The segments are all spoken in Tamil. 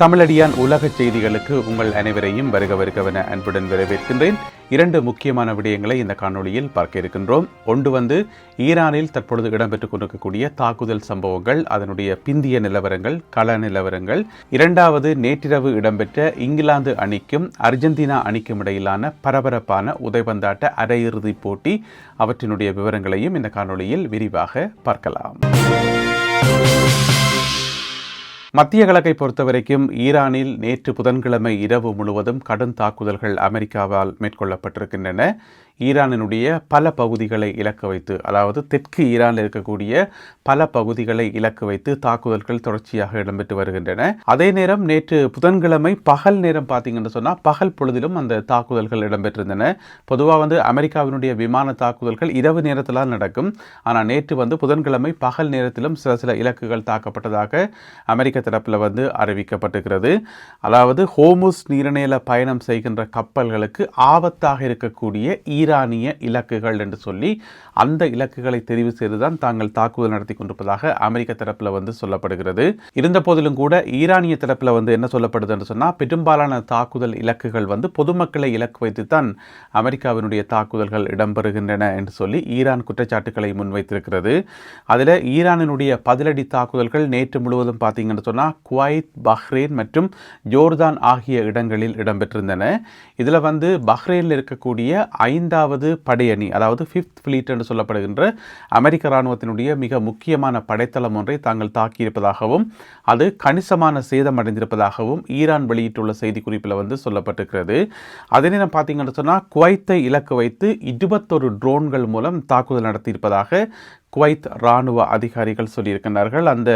தமிழடியான் உலக செய்திகளுக்கு உங்கள் அனைவரையும் வருகவென அன்புடன் வரவேற்கின்றேன். 2 முக்கியமான விடயங்களை இந்த காணொளியில் பார்க்க இருக்கின்றோம். ஒன்று ஈரானில் தற்பொழுது இடம்பெற்றுக் கொண்டிருக்கக்கூடிய தாக்குதல் சம்பவங்கள், அதனுடைய பிந்திய நிலவரங்கள், கள நிலவரங்கள். 2வது நேற்றிரவு இடம்பெற்ற இங்கிலாந்து அணிக்கும் அர்ஜென்டினா அணிக்கும் இடையிலான பரபரப்பான உதைபந்தாட்ட அரையிறுதிப் போட்டி, அவற்றினுடைய விவரங்களையும் இந்த காணொளியில் விரிவாக பார்க்கலாம். மத்திய கிழக்கை பொறுத்தவரைக்கும் ஈரானில் நேற்று புதன்கிழமை இரவு முழுவதும் கடும் தாக்குதல்கள் அமெரிக்காவால் மேற்கொள்ளப்பட்டிருக்கின்றன. ஈரானினுடைய பல பகுதிகளை இலக்கு வைத்து, அதாவது தெற்கு ஈரானில் இருக்கக்கூடிய பல பகுதிகளை இலக்கு வைத்து தாக்குதல்கள் தொடர்ச்சியாக இடம்பெற்று வருகின்றன. அதே நேரம் நேற்று புதன்கிழமை பகல் நேரம் பார்த்தீங்கன்னு சொன்னால் பகல் பொழுதிலும் அந்த தாக்குதல்கள் இடம்பெற்றிருந்தன. பொதுவாக அமெரிக்காவினுடைய விமான தாக்குதல்கள் இரவு நேரத்தில் நடக்கும். ஆனால் நேற்று புதன்கிழமை பகல் நேரத்திலும் சில இலக்குகள் தாக்கப்பட்டதாக அமெரிக்க தரப்பில் அறிவிக்கப்பட்டிருக்கிறது. அதாவது ஹோமுஸ் நீரிணையில பயணம் செய்கின்ற கப்பல்களுக்கு ஆபத்தாக இருக்கக்கூடிய ஈரானிய இலக்குகள் என்று சொல்லி அந்த இலக்குகளை தெரிவு செய்துதான் தாங்கள் தாக்குதல் நடத்தி கொண்டிருப்பதாக அமெரிக்க தரப்பில் சொல்லப்படுகிறது. இருந்த போதிலும் கூட ஈரானிய தரப்பில் என்ன சொல்லப்படுது என்று சொன்னால், பெரும்பாலான தாக்குதல் இலக்குகள் பொதுமக்களை இலக்கு வைத்துத்தான் அமெரிக்காவினுடைய தாக்குதல்கள் இடம்பெறுகின்றன என்று சொல்லி ஈரான் குற்றச்சாட்டுக்களை முன்வைத்திருக்கிறது. அதில் ஈரானினுடைய பதிலடி தாக்குதல்கள் நேற்று முழுவதும் பார்த்தீங்கன்னு சொன்னால் குவைத், பஹ்ரைன் மற்றும் ஜோர்தான் ஆகிய இடங்களில் இடம்பெற்றிருந்தன. இதில் பஹ்ரைனில் இருக்கக்கூடிய 5வது படையணி, அதாவது 5th ஃப்ளீட் என்று சொல்லப்படுகின்ற அமெரிக்க இராணுவத்தினுடைய மிக முக்கியமான படைத்தளம் ஒன்றை தாங்கள் தாக்கியிருப்பதாகவும் அது கணிசமான சேதம் அடைந்திருப்பதாகவும் ஈரான் வெளியிட்டுள்ள செய்திக்குறிப்பில் சொல்லப்பட்டிருக்கிறது. அதே நேரம் பார்த்தீங்கன்னு சொன்னால் குவைத்தை இலக்கு வைத்து 21 ட்ரோன்கள் மூலம் தாக்குதல் நடத்தியிருப்பதாக குவைத் இராணுவ அதிகாரிகள் சொல்லியிருக்கிறார்கள். அந்த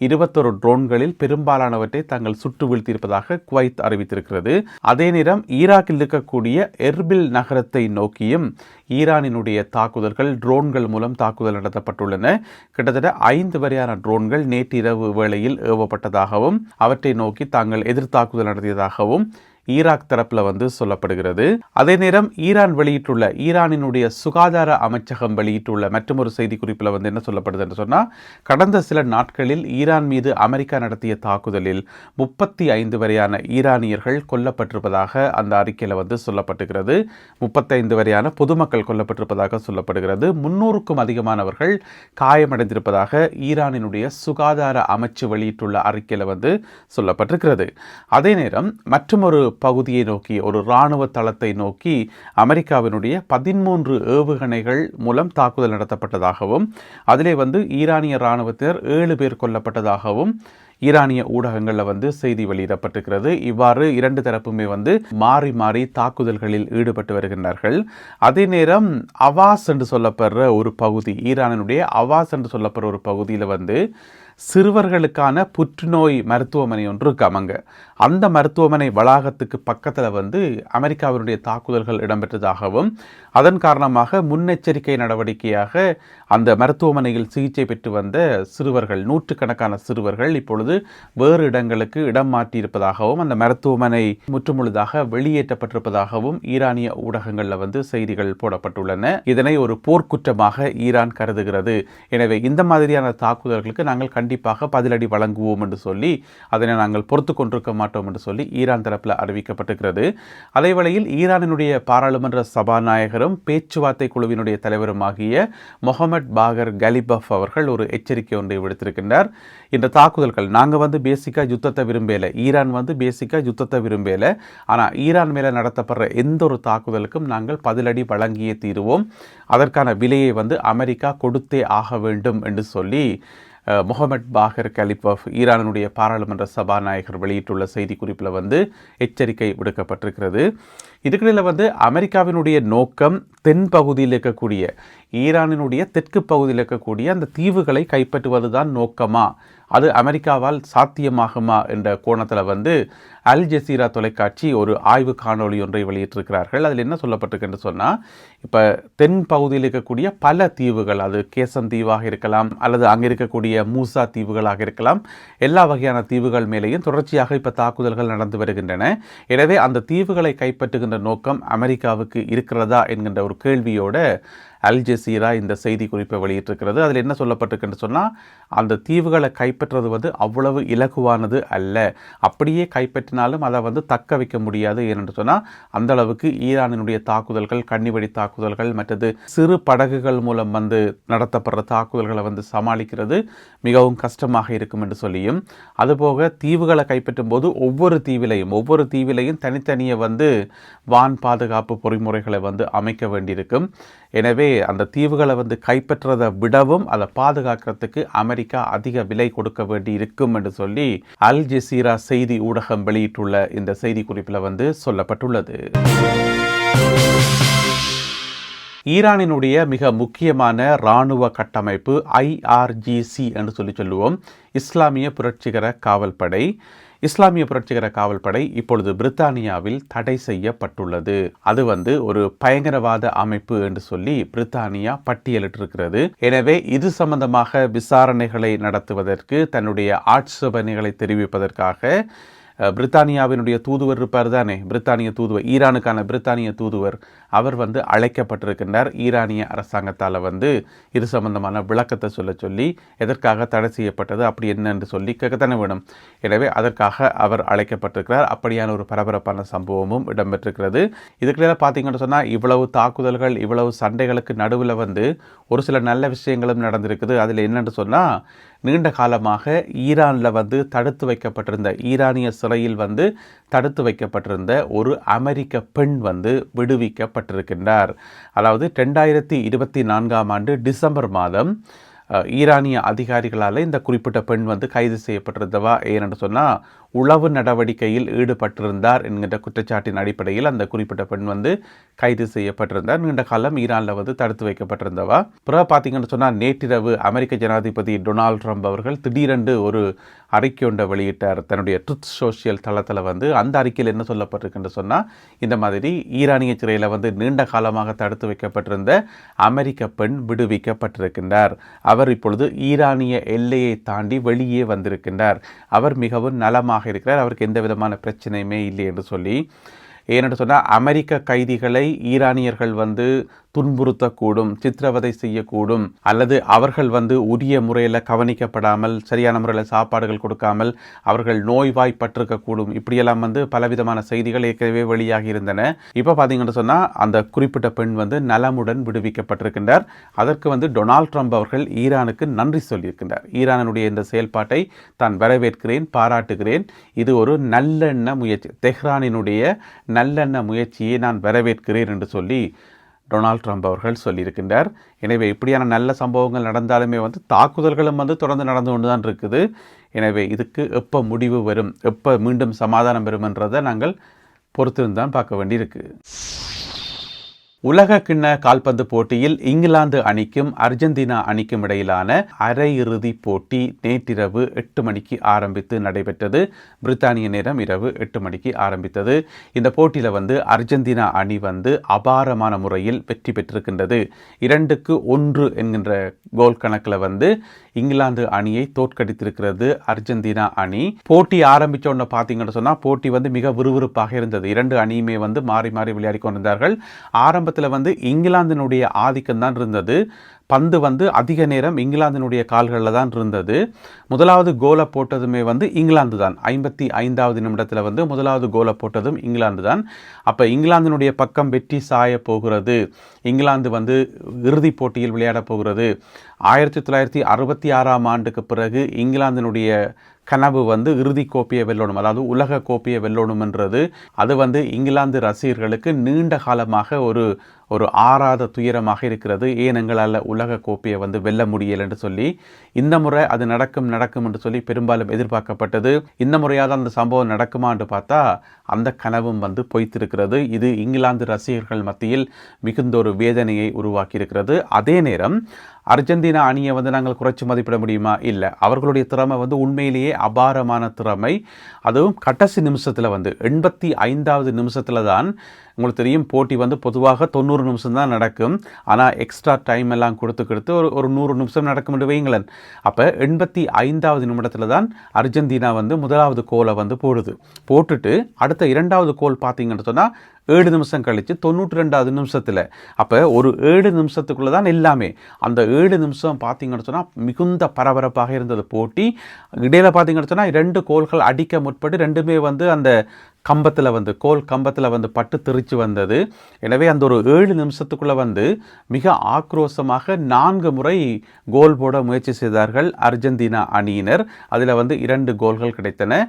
21 ட்ரோன்களில் பெரும்பாலானவற்றை தாங்கள் சுட்டு வீழ்த்தியிருப்பதாக குவைத் அறிவித்திருக்கிறது. அதே நேரம் ஈராக்கில் இருக்கக்கூடிய எர்பில் நகரத்தை நோக்கியும் ஈரானினுடைய தாக்குதல்கள் ட்ரோன்கள் மூலம் தாக்குதல் நடத்தப்பட்டுள்ளன. கிட்டத்தட்ட 5 வரையான ட்ரோன்கள் நேற்றிரவு வேளையில் ஏவப்பட்டதாகவும் அவற்றை நோக்கி தாங்கள் எதிர்த்தாக்குதல் நடத்தியதாகவும் ஈராக் தரப்பில் சொல்லப்படுகிறது. அதே நேரம் ஈரானினுடைய சுகாதார அமைச்சகம் வெளியிட்டுள்ள மற்றொரு செய்தி குறிப்பில் என்ன சொல்லப்படுது என்று சொன்னால், கடந்த சில நாட்களில் ஈரான் மீது அமெரிக்கா நடத்திய தாக்குதலில் 35 வரையான ஈரானியர்கள் கொல்லப்பட்டிருப்பதாக அந்த அறிக்கையில் சொல்லப்பட்டிருக்கிறது. 35 வரையான பொதுமக்கள் கொல்லப்பட்டிருப்பதாக சொல்லப்படுகிறது. 300க்கும் அதிகமானவர்கள் காயமடைந்திருப்பதாக ஈரானினுடைய சுகாதார அமைச்சு வெளியிட்டுள்ள அறிக்கையில் சொல்லப்பட்டிருக்கிறது. அதே நேரம் மற்றொரு பகுதியை நோக்கி, ஒரு இராணுவ தளத்தை நோக்கி அமெரிக்காவினுடைய 13 ஏவுகணைகள் மூலம் தாக்குதல் நடத்தப்பட்டதாகவும் அதிலே ஈரானிய இராணுவத்தினர் 7 பேர் கொல்லப்பட்டதாகவும் ஈரானிய ஊடகங்களில் செய்தி வெளியிடப்பட்டிருக்கிறது. இவ்வாறு 2 தரப்புமே மாறி மாறி தாக்குதல்களில் ஈடுபட்டு வருகின்றார்கள். அதே நேரம் அவாஸ் என்று சொல்லப்படுற ஒரு பகுதி, ஈரானினுடைய அவாஸ் என்று சொல்லப்படுற ஒரு பகுதியில் சிறுவர்களுக்கான புற்றுநோய் மருத்துவமனை ஒன்று இருக்காமங்க. அந்த மருத்துவமனை வளாகத்துக்கு பக்கத்தில் அமெரிக்காவினுடைய தாக்குதல்கள் இடம்பெற்றதாகவும் அதன் காரணமாக முன்னெச்சரிக்கை நடவடிக்கையாக அந்த மருத்துவமனையில் சிகிச்சை பெற்று வந்த சிறுவர்கள், 100கணக்கான சிறுவர்கள் இப்பொழுது வேறு இடங்களுக்கு இடம் மாற்றியிருப்பதாகவும் அந்த மருத்துவமனை முற்றுமுழுதாக வெளியேற்றப்பட்டிருப்பதாகவும் ஈரானிய ஊடகங்களில் செய்திகள் போடப்பட்டுள்ளன. இதனை ஒரு போர்க்குற்றமாக ஈரான் கருதுகிறது. எனவே இந்த மாதிரியான தாக்குதல்களுக்கு நாங்கள் கண்டிப்பாக பதிலடி வழங்குவோம் என்று சொல்லி அதனை நாங்கள் பொறுத்து கொண்டிருக்க மாட்டோம் என்று சொல்லி ஈரான் தரப்பில் அறிவிக்கப்பட்டிருக்கிறது. அதே வேளையில் ஈரானினுடைய பாராளுமன்ற சபாநாயகரும் பேச்சுவார்த்தை குழுவினுடைய தலைவருமாகிய முகமது பாகர் கலிபஃப் அவர்கள் ஒரு எச்சரிக்கை ஒன்றை விடுத்திருக்கின்றார். இந்த தாக்குதல்கள், நாங்கள் பேசிக்கா யுத்தத்தை விரும்பல, ஈரான் பேசிக்கா யுத்தத்தை விரும்பல, ஆனால் ஈரான் மேலே நடத்தப்படுற எந்த ஒரு தாக்குதலுக்கும் நாங்கள் பதிலடி வழங்கியே தீருவோம், அதற்கான விலையை அமெரிக்கா கொடுத்தே ஆக வேண்டும் என்று சொல்லி முகமது பாகர் கலிபஃப் ஈரானுடைய பாராளுமன்ற சபாநாயகர் வெளியிட்டுள்ள செய்தி குறிப்பில் எச்சரிக்கை விடுக்கப்பட்டிருக்கிறது. இதுக்கிடையில் அமெரிக்காவினுடைய நோக்கம் தென் பகுதியில் இருக்கக்கூடிய, ஈரானினுடைய தெற்கு பகுதியில் இருக்கக்கூடிய அந்த தீவுகளை கைப்பற்றுவதுதான் நோக்கமா, அது அமெரிக்காவால் சாத்தியமாகுமா என்ற கோணத்தில் அல் ஜசீரா தொலைக்காட்சி ஒரு ஆய்வு காணொளி ஒன்றை வெளியிட்டிருக்கிறார்கள். அதில் என்ன சொல்லப்பட்டிருக்கு என்று சொன்னால், இப்போ தென் பகுதியில் இருக்கக்கூடிய பல தீவுகள், அது கேசம் தீவாக இருக்கலாம் அல்லது அங்கே இருக்கக்கூடிய மூசா தீவுகளாக இருக்கலாம், எல்லா வகையான தீவுகள் மேலேயும் தொடர்ச்சியாக இப்போ தாக்குதல்கள் நடந்து வருகின்றன. எனவே அந்த தீவுகளை கைப்பற்றுகின்ற நோக்கம் அமெரிக்காவுக்கு இருக்கிறதா என்கின்ற ஒரு கேள்வியோட அல் ஜசீரா இந்த செய்தி குறிப்பை வெளியிட்டிருக்கிறது. அதில் என்ன சொல்லப்பட்டிருக்குன்னு சொன்னால், அந்த தீவுகளை கைப்பற்றுறது வந்து அவ்வளவு இலகுவானது அல்ல. அப்படியே கைப்பற்றினாலும் அதை வந்து தக்க வைக்க முடியாது. ஏனென்று சொன்னால் அந்த அளவுக்கு ஈரானினுடைய தாக்குதல்கள், கன்னிவெடி தாக்குதல்கள், மற்றது சிறு படகுகள் மூலம் வந்து நடத்தப்படுற தாக்குதல்களை வந்து சமாளிக்கிறது மிகவும் கஷ்டமாக இருக்கும் என்று சொல்லியும், அதுபோக தீவுகளை கைப்பற்றும் போது ஒவ்வொரு தீவிலையும் தனித்தனியே வந்து வான் பாதுகாப்பு பொறிமுறைகளை வந்து அமைக்க வேண்டியிருக்கும். எனவே அந்த தீவுகளை வந்து கைப்பற்றதை விடவும் அதை பாதுகாக்கிறதுக்கு அமெரிக்கா அதிக விலை கொடுக்க வேண்டி இருக்கும் என்று சொல்லி அல் ஜசீரா செய்தி ஊடகம் வெளியிட்டுள்ள இந்த செய்தி குறிப்பில் வந்து சொல்லப்பட்டுள்ளது. ஈரானினுடைய மிக முக்கியமான இராணுவ கட்டமைப்பு IRGC என்று சொல்லுவோம், இஸ்லாமிய புரட்சிகர காவல்படை. இஸ்லாமிய புரட்சிகர காவல்படை இப்பொழுது பிரித்தானியாவில் தடை செய்யப்பட்டுள்ளது. அது வந்து ஒரு பயங்கரவாத அமைப்பு என்று சொல்லி பிரித்தானியா பட்டியலிட்டிருக்கிறது. எனவே இது சம்பந்தமாக விசாரணைகளை நடத்துவதற்கு, தன்னுடைய ஆட்சேபனைகளை தெரிவிப்பதற்காக பிரித்தானியாவினுடைய தூதுவர் இருப்பார் தானே, பிரித்தானிய தூதுவர், ஈரானுக்கான பிரித்தானிய தூதுவர், அவர் வந்து அழைக்கப்பட்டிருக்கின்றார். ஈரானிய அரசாங்கத்தால் வந்து இது சம்பந்தமான விளக்கத்தை சொல்லி எதற்காக தடை செய்யப்பட்டது அப்படி என்னென்று சொல்லி கேட்கத்தானே வேணும். எனவே அதற்காக அவர் அழைக்கப்பட்டிருக்கிறார். அப்படியான ஒரு பரபரப்பான சம்பவமும் இடம்பெற்றிருக்கிறது. இதுக்கிடையில பார்த்தீங்கன்னு சொன்னால் இவ்வளவு தாக்குதல்கள், இவ்வளவு சண்டைகளுக்கு நடுவில் வந்து ஒரு சில நல்ல விஷயங்களும் நடந்திருக்குது. அதில் என்னென்னு சொன்னால், நீண்ட காலமாக ஈரானில் வந்து தடுத்து வைக்கப்பட்டிருந்த, ஈரானிய சிறையில் வந்து தடுத்து வைக்கப்பட்டிருந்த ஒரு அமெரிக்க பெண் வந்து விடுவிக்கப்பட்டிருக்கின்றார். அதாவது 2024 டிசம்பர் மாதம் ஈரானிய அதிகாரிகளால் இந்த குறிப்பிட்ட பெண் வந்து கைது செய்யப்பட்டிருந்தவா. ஏனென்று சொன்னால் உளவு நடவடிக்கையில் ஈடுபட்டிருந்தார் என்கின்ற குற்றச்சாட்டின் அடிப்படையில் அந்த குறிப்பிட்ட பெண் வந்து கைது செய்யப்பட்டிருந்தார். நீண்ட காலம் ஈரானில் வந்து தடுத்து வைக்கப்பட்டிருந்தவா. பிறகு பார்த்தீங்கன்னு சொன்னால் நேற்றிரவு அமெரிக்க ஜனாதிபதி டொனால்ட் ட்ரம்ப் அவர்கள் திடீரென்று ஒரு அறிக்கை ஒன்றை வெளியிட்டார் தன்னுடைய ட்ரூத் சோஷியல் தளத்தில் வந்து. அந்த அறிக்கையில் என்ன சொல்லப்பட்டிருக்குன்னு சொன்னால், இந்த மாதிரி ஈரானிய சிறையில் வந்து நீண்ட காலமாக தடுத்து வைக்கப்பட்டிருந்த அமெரிக்க பெண் விடுவிக்கப்பட்டிருக்கின்றார். அவர் இப்பொழுது ஈரானிய எல்லையை தாண்டி வெளியே வந்திருக்கின்றார். அவர் மிகவும் நலமாக இருக்கிறார், அவருக்கு எந்த விதமான பிரச்சனையுமே இல்லை என்று சொல்லி. ஏனென்று சொன்னால் அமெரிக்க கைதிகளை ஈரானியர்கள் வந்து துன்புறுத்தக்கூடும், சித்திரவதை செய்யக்கூடும், அல்லது அவர்கள் வந்து உரிய முறையில் கவனிக்கப்படாமல், சரியான முறையில் சாப்பாடுகள் கொடுக்காமல் அவர்கள் நோய்வாய்ப்பட்டிருக்கக்கூடும். இப்படியெல்லாம் வந்து பலவிதமான செய்திகள் ஏற்கனவே வெளியாகி இருந்தன. இப்போ பார்த்தீங்கன்னு சொன்னால் அந்த குறிப்பிட்ட பெண் வந்து நலமுடன் விடுவிக்கப்பட்டிருக்கின்றார். அதற்கு வந்து டொனால்ட் ட்ரம்ப் அவர்கள் ஈரானுக்கு நன்றி சொல்லியிருக்கின்றார். ஈரானுடைய இந்த செயல்பாட்டை தான் வரவேற்கிறேன், பாராட்டுகிறேன். இது ஒரு நல்லெண்ண முயற்சி, தெஹ்ரானினுடைய நல்லெண்ண முயற்சியை நான் வரவேற்கிறேன் என்று சொல்லி டொனால்ட் ட்ரம்ப் அவர்கள் சொல்லியிருக்கின்றார். எனவே இப்படியான நல்ல சம்பவங்கள் நடந்தாலுமே வந்து தாக்குதல்களும் வந்து தொடர்ந்து நடந்து கொண்டு தான் இருக்குது. எனவே இதுக்கு எப்போ முடிவு வரும், எப்போ மீண்டும் சமாதானம் வரும் என்றதை நாங்கள் பொறுத்திருந்தான் பார்க்க வேண்டியிருக்கு. உலக கிண்ண கால்பந்து போட்டியில் இங்கிலாந்து அணிக்கும் அர்ஜென்டினா அணிக்கும் இடையிலான அரையிறுதி போட்டி நேற்றிரவு 8 மணிக்கு ஆரம்பித்து நடைபெற்றது. பிரித்தானிய நேரம் இரவு 8 மணிக்கு ஆரம்பித்தது. இந்த போட்டியில் வந்து அர்ஜென்டினா அணி வந்து அபாரமான முறையில் வெற்றி பெற்றிருக்கின்றது. 2-1 என்கின்ற கோல் கணக்கில் வந்து இங்கிலாந்து அணியை தோற்கடித்திருக்கிறது அர்ஜென்டினா அணி. போட்டி ஆரம்பித்த உடனே பார்த்தீங்கன்னு சொன்னால் போட்டி வந்து மிக விறுவிறுப்பாக இருந்தது. 2 அணியுமே வந்து மாறி மாறி விளையாடி கொண்டிருந்தார்கள். ஆரம்பத்தில் வந்து இங்கிலாந்தினுடைய ஆதிக்கம் தான் இருந்தது. பந்து வந்து அதிக நேரம் இங்கிலாந்தினுடைய கால்களில் தான் இருந்தது. முதலாவது கோலை போட்டதுமே வந்து இங்கிலாந்து தான். 55வது நிமிடத்தில் வந்து முதலாவது கோலை போட்டதும் இங்கிலாந்து தான். அப்போ இங்கிலாந்தினுடைய பக்கம் வெற்றி சாய போகிறது, இங்கிலாந்து வந்து இறுதிப் போட்டியில் விளையாட போகிறது. 1966 பிறகு இங்கிலாந்தினுடைய கனவு வந்து இறுதி கோப்பையை வெல்லணும், அதாவது உலக கோப்பையை வெல்லணும்ன்றது. அது வந்து இங்கிலாந்து ரசிகர்களுக்கு நீண்ட காலமாக ஒரு ஆறாத துயரமாக இருக்கிறது. ஏன் எங்களால் உலக கோப்பையை வந்து வெல்ல முடியலை என்று சொல்லி. இந்த முறை அது நடக்கும் என்று சொல்லி பெரும்பாலும் எதிர்பார்க்கப்பட்டது. இந்த முறையாவது அந்த சம்பவம் நடக்குமா என்று பார்த்தா அந்த கனவும் வந்து பொய்த்திருக்கிறது. இது இங்கிலாந்து ரசிகர்கள் மத்தியில் மிகுந்த ஒரு வேதனையை உருவாக்கியிருக்கிறது. அதே நேரம் அர்ஜென்டினா அணியை வந்து நாங்கள் குறைச்சி மதிப்பிட முடியுமா? இல்லை. அவர்களுடைய திறமை வந்து உண்மையிலேயே அபாரமான திறமை. அதுவும் கடைசி நிமிஷத்தில் வந்து 85வது நிமிஷத்தில் தான் உங்களுக்கு தெரியும், போட்டி வந்து பொதுவாக 90 90 நிமிஷம் தான் நடக்கும். ஆனால் எக்ஸ்ட்ரா டைம் எல்லாம் கொடுத்து ஒரு 100 நிமிஷம் நடக்கும் என்று வைங்களேன். அப்போ 85வது நிமிடத்தில் தான் அர்ஜென்டினா வந்து முதலாவது கோலை வந்து போட்டுட்டு அடுத்த 2வது கோல் பார்த்தீங்கன்னு சொன்னால் 7 நிமிஷம் கழித்து 92வது நிமிஷத்தில். அப்போ ஒரு 7 நிமிஷத்துக்குள்ளே தான் எல்லாமே. அந்த 7 நிமிஷம் பார்த்தீங்கன்னு சொன்னால் மிகுந்த பரபரப்பாக இருந்தது போட்டி. இடையில் பார்த்தீங்கன்னு சொன்னால் 2 கோல்கள் அடிக்க முற்பட்டு ரெண்டுமே வந்து அந்த கோல் கம்பத்தில் வந்து பட்டு தெரிச்சு வந்தது. எனவே அந்த ஒரு 7 நிமிஷத்துக்குள்ளே வந்து மிக ஆக்ரோஷமாக 4 முறை கோல் போட முயற்சி செய்தார்கள் அர்ஜென்டினா அணியினர். அதில் வந்து 2 கோல்கள் கிடைத்தன.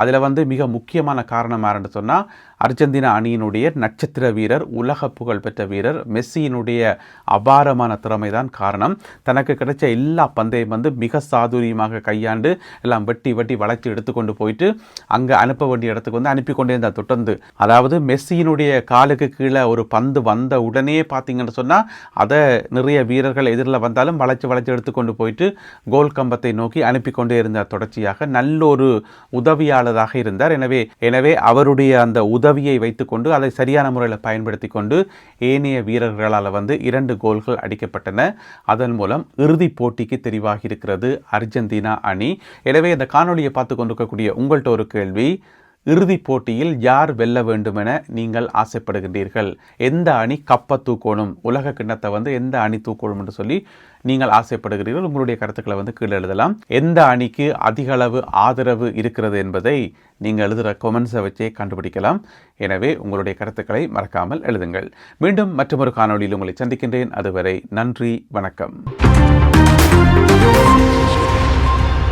அதில் வந்து மிக முக்கியமான காரணம் யாருன்னு சொன்னால் அர்ஜென்டினா அணியினுடைய நட்சத்திர வீரர், உலக புகழ் பெற்ற வீரர் மெஸ்ஸியினுடைய அபாரமான திறமை தான் காரணம். தனக்கு கிடைச்ச எல்லா பந்தையும் வந்து மிக சாதுரியமாக கையாண்டு எல்லாம் வெட்டி வளைச்சி எடுத்துக்கொண்டு போயிட்டு அங்கே அனுப்ப வேண்டிய இடத்துக்கு வந்து அனுப்பி கொண்டே இருந்தார் தொடர்ந்து. அதாவது மெஸ்ஸியினுடைய காலுக்கு கீழே ஒரு பந்து வந்த உடனே பார்த்தீங்கன்னு சொன்னால் அதை நிறைய வீரர்கள் எதிரில் வந்தாலும் வளைச்சி எடுத்துக்கொண்டு போயிட்டு கோல் கம்பத்தை நோக்கி அனுப்பி கொண்டே இருந்தார் தொடர்ச்சியாக. நல்ல ஒரு உதவியாளராக இருந்தார். எனவே அவருடைய அந்த உதவியை வைத்துக்கொண்டு அதை சரியான முறையில் பயன்படுத்தி கொண்டு ஏனைய வீரர்களால் வந்து 2 கோல்கள் அடிக்கப்பட்டன. அதன் மூலம் இறுதிப் போட்டிக்கு தெரிவாகி இருக்கிறது அர்ஜென்டினா அணி. எனவே இந்த காணொலியை பார்த்து கொண்டிருக்கக்கூடிய உங்கள்கிட்ட ஒரு கேள்வி, இறுதிப் போட்டியில் யார் வெல்ல வேண்டுமென நீங்கள் ஆசைப்படுகின்றீர்கள்? எந்த அணி கப்பை தூக்கணும், உலக கிண்ணத்தை வந்து எந்த அணி தூக்கணும் என்று சொல்லி நீங்கள் ஆசைப்படுகிறீர்கள்? உங்களுடைய கருத்துக்களை வந்து கீழே எழுதலாம். எந்த அணிக்கு அதிக அளவு ஆதரவு இருக்கிறது என்பதை நீங்கள் எழுதுகிற கொமெண்ட்ஸை வச்சே கண்டுபிடிக்கலாம். எனவே உங்களுடைய கருத்துக்களை மறக்காமல் எழுதுங்கள். மீண்டும் மற்றொரு காணொளியில் உங்களை சந்திக்கின்றேன். அதுவரை நன்றி, வணக்கம்.